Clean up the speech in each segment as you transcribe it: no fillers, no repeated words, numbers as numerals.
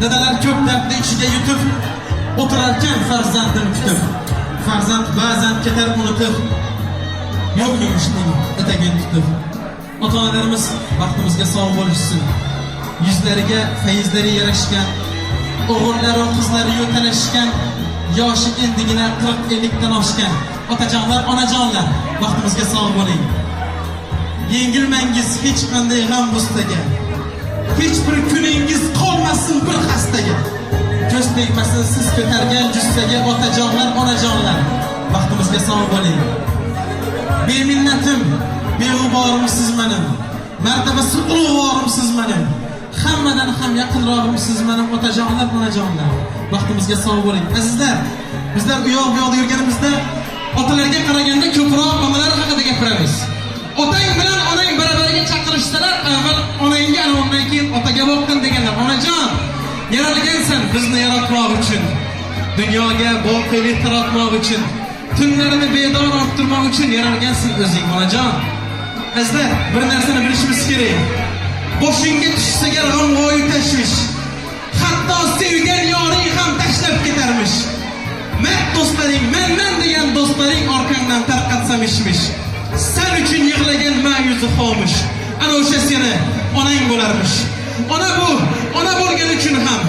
Dadalar ko'p dardni ichiga yutib o'tirarkan farzandini kutib. Farzand ba'zan ketar unutib, yo'q yumushning etagini tutib. Ota-onalarimiz vaqtimizga sog' bo'lishsin. Yuzlariga fayizlari yarashgan, o'g'illari va qizlari yo'talashgan, yoshi endigina 40-50 dan oshgan otajonlar, onajonlar, vaqtimizga sog' bo'ling. Yengilmangiz hech qanday g'am bo'staga. Hech bir kuningiz qolmasin bir xastaga. Ko'z tegmasin siz ko'targan jussaga, otajonlar, onajonlar, vaqtimizga sog' bo'ling. Beminnatim, beg'uborim siz menim. Martabasi ulug'vorim siz menim. Hammadan ham yaqinrog'im siz menim, otajonlar, onajonlar, vaqtimizga sog' bo'ling. Azizlar, bizlar u yoq bu yoqda yurganimizda otalarga qaraganda ko'proq onalar haqida gapiramiz. Otang bilan onang barobarga chaqirishsalar, avval onangga, undan keyin otaga boqqin deganlar. Onajon, yaralgansan bizni yaratmoq uchun, dunyoga boqiylik taratmoq uchun, tunlarini bedor orttirmoq uchun yaralgansan o'zing, onajon. Azizlar, bir narsani bilishimiz kerak. Boshingga tushsa g'am-g'oyi tashvish, hatto sevgan yoring ham tashlab ketarmish. Mard do'stlaring, men degan do'stlaring orqangdan tarqatsa mishmish. Sen uchun yig'lagan ma'yuzi xomush. Ana o'sha seni onang bo'larmish. Ona bo'lgani uchun ham,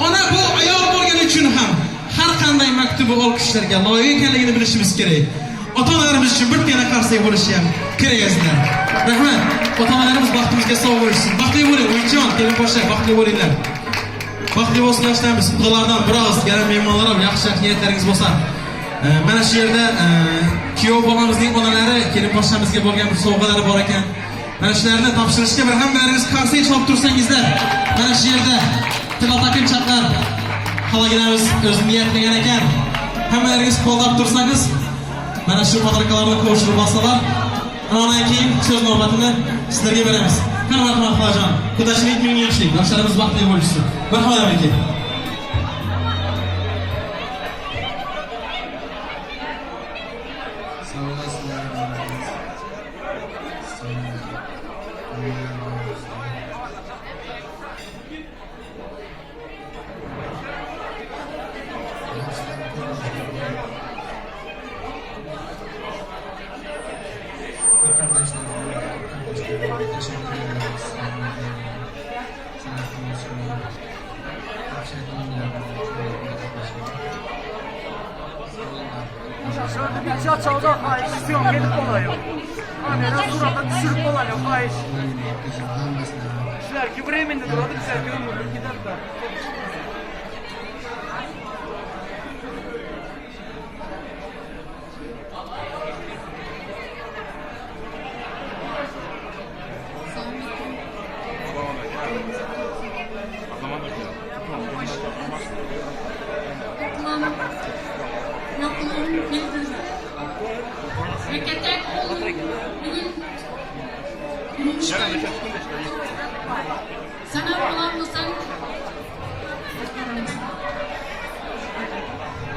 ona bu ayol bo'lgani uchun ham har qanday maktubi olqishlarga loyiq ekanligini bilishimiz kerak. Ota-onalarimiz uchun bir tena qarsak bo'lishi ham kerak azizlar. Rahmat. Ota-onalarimiz vaqtimizga sog' bo'lsin. Baxtli bo'ling, o'yinjon, kelin boshqa baxtli bo'linglar. Baxtli bo'lsin yoshlarimiz. Xudolardan biroz yarim mehmonlar ham yaxshi niyatlaringiz bo'lsa. Mana shu yerda kuyov bolamizning onalari kelin boshlamizga bo'lgan bir sovg'alari bor ekan. Mana shularni topshirishga bir hammalaringiz qarsak chalib tursangizlar. Mana shu yerda tilatakin chaqlar xalaginamiz o'z niyatlagan ekan. Hammalaringiz qo'llab tursangiz, mana shu fabrikalarni qo'shilib olsalar, ondan keyin so'z navbatini sizlarga beramiz. Qani marhamat xolajon, xudochilik ming yaxshilik, yoshlarimiz baxtli bo'lishsin. Marhamat aka. Yaşa çağda ayışsın gelip oluyor. Anneden surata düşürüp oluyor ayış. Şular ki Bremen'de duradı güzel görünmüyor. Gider de. Sana olan mısın?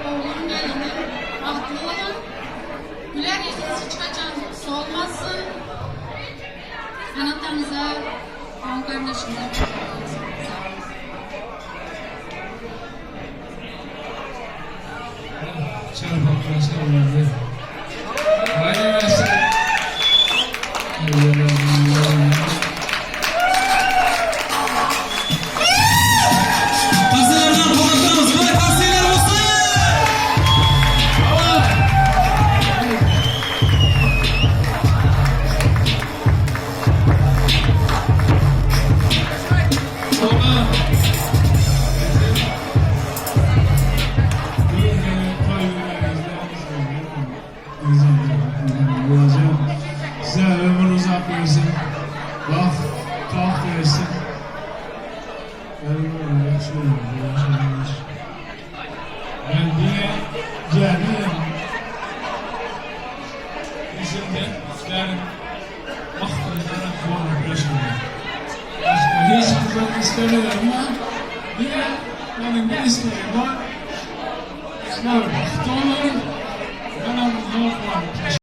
Oğlum gelini, bahtlı olun. Güler yüzünüz hiç kaçan solmazsın. Sanatlarınıza, on kardeşinize. Şeref arkadaşlar vardı. Haydi versin. Size ömür uzak versin. Bak, taht versin. Ben diye geldim. İçinden isterim. Mahvolana kulağına peşinde. Başka hiç kızak istemiyorum ama diye benim bir isteğim var. İster baktı olur. Ben onu zor var.